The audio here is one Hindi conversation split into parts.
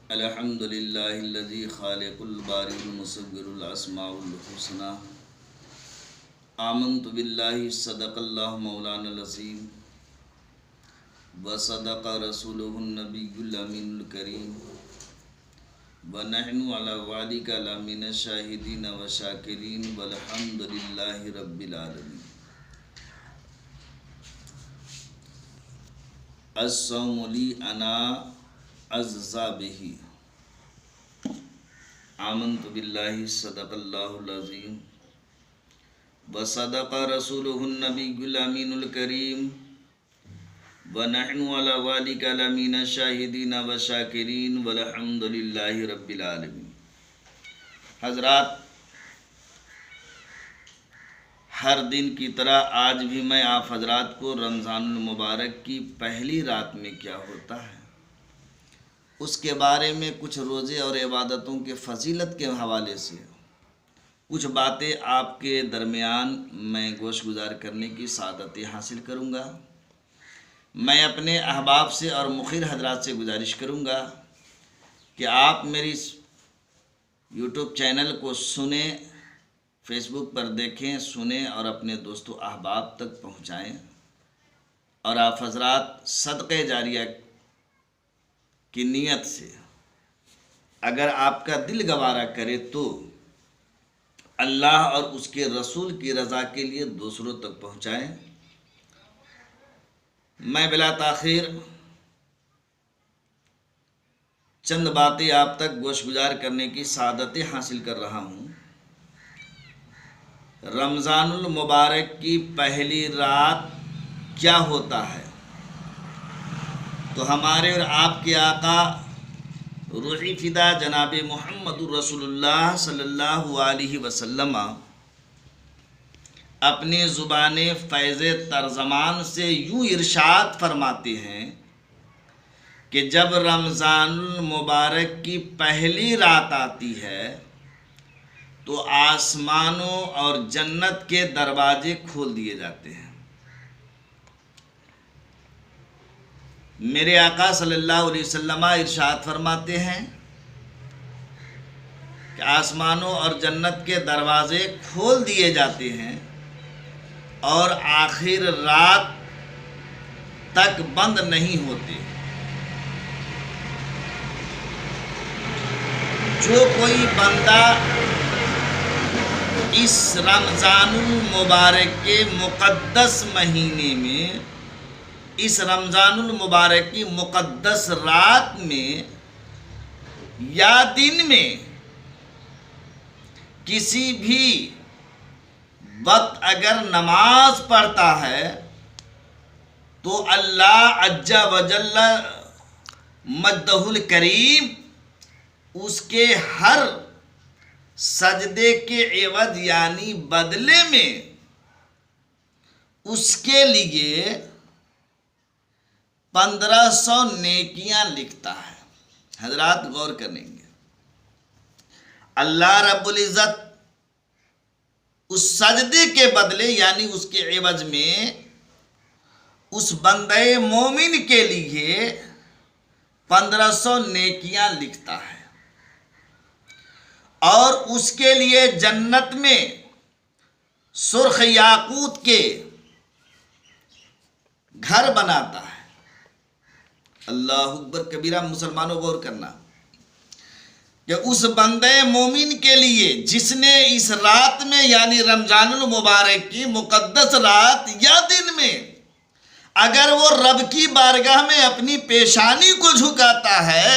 अल्हम्दुलिल्लाहिल्लज़ी खालिकुल बारिउल मुसव्विरुल अस्माउल हुस्ना आमन्तु बिल्लाहि सदक़ल्लाहु मौलानल अज़ीम व सदक़ रसूलुहुन नबियुल अमीनुल करीम व नहनु अला ज़ालिका लमिनश शाहिदीन व शाकिरीन वल्हम्दुलिल्लाहि रब्बिल आलमीन। अस्सौमु ली अना अज़्ज़ा बिही आमन्तु बिल्लाहि सदक़ल्लाहुल अज़ीम व सदक़ रसूलुहुन नबियुल अमीनुल करीम व नहनु अला ज़ालिका लमिनश शाहिदीन व शाकिरीन वल्हम्दुलिल्लाहि रब्बिल आलमीन। हज़रात, हर दिन की तरह आज भी मैं आप हज़रात को रमज़ानुल मुबारक की पहली रात में क्या होता है उसके बारे में कुछ रोज़े और इबादतों के फ़जीलत के हवाले से कुछ बातें आपके दरमियान मैं गोश गुजार करने की सादत हासिल करूँगा। मैं अपने अहबाब से और मुखिर हजरात से गुजारिश करूँगा कि आप मेरी यूट्यूब चैनल को सुने, फेसबुक पर देखें, सुने और अपने दोस्तों अहबाब तक पहुँचाएँ। और आप हजरात सदक़े जारिया की नीयत से अगर आपका दिल गवारा करे तो अल्लाह और उसके रसूल की रज़ा के लिए दूसरों तक पहुँचाएँ। मैं बिला ताख़ीर चंद बातें आप तक गोश गुजार करने की सादतें हासिल कर रहा हूँ। रमज़ानुल मुबारक की पहली रात क्या होता है तो हमारे और आपके आका रूही फ़िदा जनाब मुहम्मदुर रसूलुल्लाह सल्लल्लाहु अलैहि वसल्लम अपनी ज़ुबान फ़ैज़ तर्जमान से यूँ इरशाद फरमाते हैं कि जब रमज़ानुल मुबारक की पहली रात आती है तो आसमानों और जन्नत के दरवाजे खोल दिए जाते हैं। मेरे आका सल्लल्लाहु अलैहि वसल्लम इरशाद फरमाते हैं कि आसमानों और जन्नत के दरवाजे खोल दिए जाते हैं और आखिर रात तक बंद नहीं होते। जो कोई बंदा इस रमज़ानुल मुबारक के मुक़द्दस महीने में, इस रमज़ानुल मुबारक की मुक़द्दस रात में या दिन में किसी भी वक्त अगर नमाज पढ़ता है तो अल्लाह अज्जा वजल्ल मद्दहुल करीम उसके हर सजदे के एवज यानी बदले में उसके लिए 1500 नेकियां लिखता है। हजरात गौर करेंगे, अल्लाह रब्बुल इज़्ज़त उस सजदे के बदले यानी उसके एवज में उस बंदे मोमिन के लिए 1500 नेकियां लिखता है और उसके लिए जन्नत में सुर्ख याकूत के घर बनाता है। अल्लाह अकबर कबीरा। मुसलमानों गौर करना कि उस बंदे मोमिन के लिए जिसने इस रात में यानी रमज़ानुल मुबारक की मुक़द्दस रात या दिन में अगर वो रब की बारगाह में अपनी पेशानी को झुकाता है,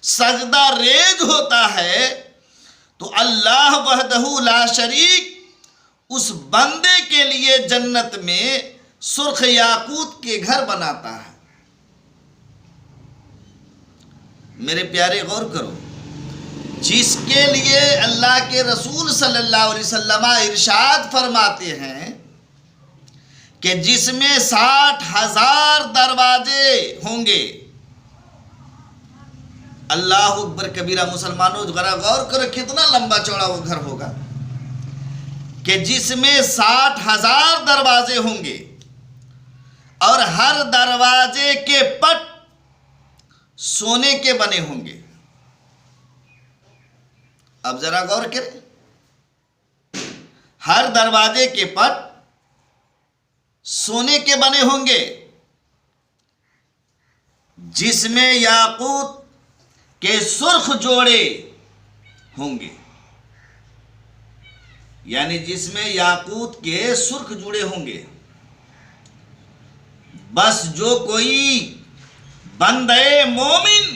सजदा रेज होता है, तो अल्लाह वहदहू ला शरीक उस बंदे के लिए जन्नत में सुर्ख याकूत के घर बनाता है। मेरे प्यारे गौर करो, जिसके लिए अल्लाह के रसूल सल्लल्लाहु अलैहि वसल्लम इरशाद फरमाते हैं कि जिसमें 60,000 दरवाजे होंगे। अल्लाह अकबर कबीरा। मुसलमानों जरा गौर करो कितना लंबा चौड़ा वो घर होगा कि जिसमें 60,000 दरवाजे होंगे और हर दरवाजे के पट सोने के बने होंगे। अब जरा गौर करें, हर दरवाजे के पट सोने के बने होंगे, जिसमें याकूत के सुर्ख जोड़े होंगे, यानी जिसमें याकूत के सुर्ख जुड़े होंगे। बस जो कोई बंदे मोमिन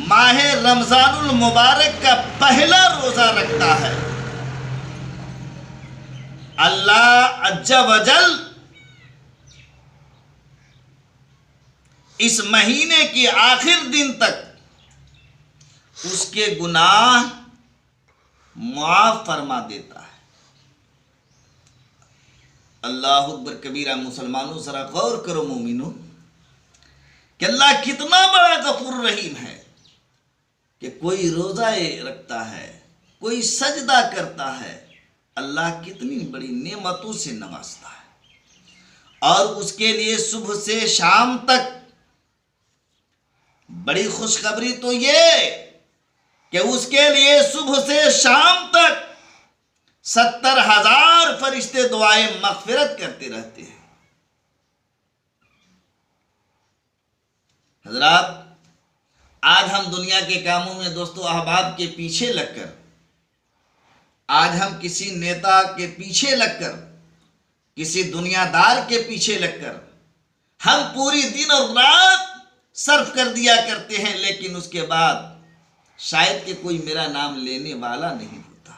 माहे रमजानुल मुबारक का पहला रोजा रखता है, अल्लाह अज्जा वजल इस महीने के आखिर दिन तक उसके गुनाह माफ फरमा देता है। अल्लाह अकबर कबीरा। मुसलमानों जरा गौर करो मोमिनो कि अल्लाह कितना बड़ा गफूर रहीम है कि कोई रोजा रखता है, कोई सजदा करता है, अल्लाह कितनी बड़ी नेमतों से नवाजता है। और उसके लिए सुबह से शाम तक बड़ी खुशखबरी तो ये कि उसके लिए सुबह से शाम तक 70,000 फरिश्ते दुआएं मगफिरत करते रहते हैं। हजरात, आज हम दुनिया के कामों में दोस्तों अहबाब के पीछे लगकर, आज हम किसी नेता के पीछे लगकर, किसी दुनियादार के पीछे लगकर हम पूरी दिन और रात सर्फ कर दिया करते हैं, लेकिन उसके बाद शायद कि कोई मेरा नाम लेने वाला नहीं होता।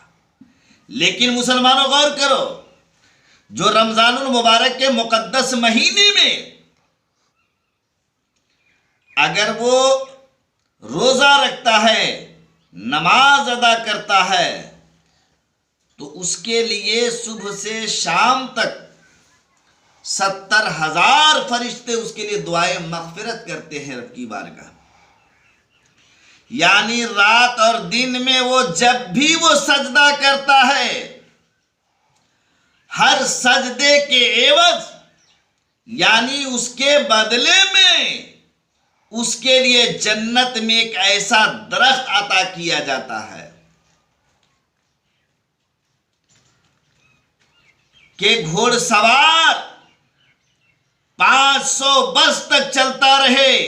लेकिन मुसलमानों गौर करो, जो रमजानुल मुबारक के मुकद्दस महीने में अगर वो रोजा रखता है, नमाज अदा करता है, तो उसके लिए सुबह से शाम तक 70,000 फरिश्ते उसके लिए दुआएं मगफिरत करते हैं रब की बारगाह। यानी रात और दिन में वो जब भी वो सजदा करता है, हर सजदे के एवज यानी उसके बदले में उसके लिए जन्नत में एक ऐसा दरख्त अता किया जाता है कि घोड़सवार 500 वर्ष तक चलता रहे,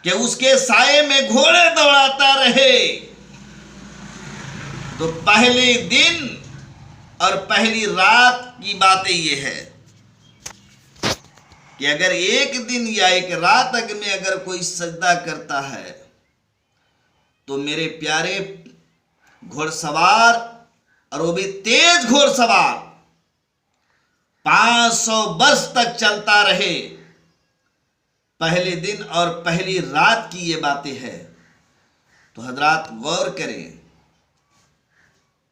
कि उसके साये में घोड़े दौड़ाता रहे। तो पहले दिन और पहली रात की बातें ये है कि अगर एक दिन या एक रात अगर में अगर कोई सजदा करता है, तो मेरे प्यारे घोड़सवार, और वो भी तेज घोड़सवार, 500 वर्ष तक चलता रहे। पहले दिन और पहली रात की ये बातें हैं। तो हजरात गौर करें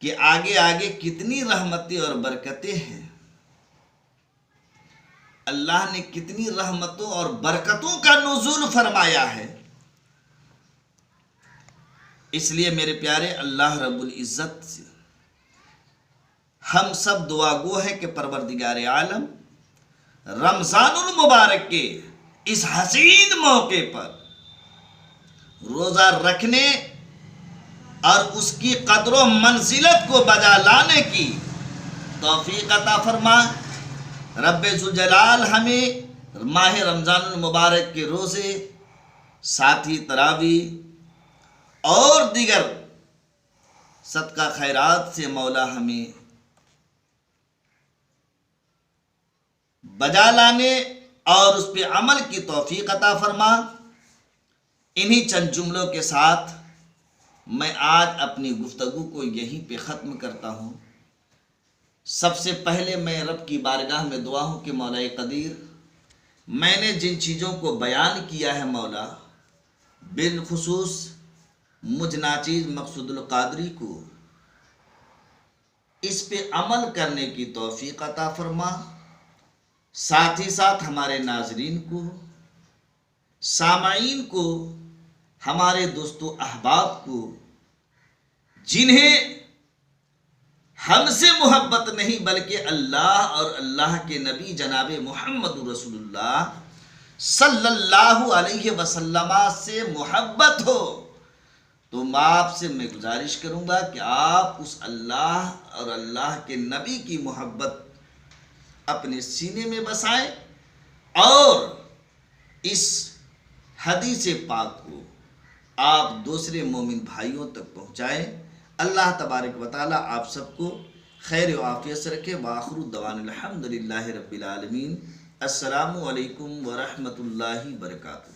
कि आगे आगे कितनी रहमतें और बरकतें हैं। अल्लाह ने कितनी रहमतों और बरकतों का नुज़ूल फरमाया है। इसलिए मेरे प्यारे, अल्लाह रब्बुल इज़्ज़त से हम सब दुआ गो हैं कि परवरदिगार आलम रमजानुल मुबारक के इस हसीन मौके पर रोजा रखने और उसकी कदर मंजिलत को बजा लाने की तौफीक अता फरमा। रब्बे ज़ुल जलाल हमें माह रमजानुल मुबारक के रोज़े, साथ ही तरावी और दीगर सदका खैरात से मौला हमें बजा लाने और उस पर अमल की तौफीक अता फरमा। इन्हीं चंद जुमलों के साथ मैं आज अपनी गुफ्तगू को यहीं पे ख़त्म करता हूँ। सबसे पहले मैं रब की बारगाह में दुआ हूँ कि मौला कदीर, मैंने जिन चीज़ों को बयान किया है मौला, बिलखुसूस मुझ नाचीज़ मकसूदुल कादरी को इस पे अमल करने की तौफीक अता फरमा। साथ ही साथ हमारे नाजरीन को, सामाईन को, हमारे दोस्तों अहबाब को, जिन्हें हमसे मोहब्बत नहीं बल्कि अल्लाह और अल्लाह के नबी जनाब मोहम्मद रसूलुल्लाह सल्लल्लाहु अलैहि वसल्लम से मोहब्बत हो, तो मैं आपसे मैं गुजारिश करूंगा कि आप उस अल्लाह और अल्लाह के नबी की मोहब्बत अपने सीने में बसाएं और इस हदीस पाक को आप दूसरे मोमिन भाइयों तक पहुँचाएँ। अल्लाह तबारक व तआला आप सबको खैर व आफियत से रखे। वाखिरु दवाना अल्हम्दुलिल्लाहि रब्बिल आलमीन। अस्सलामु अलैकुम व रहमतुल्लाहि व बरकातुहू।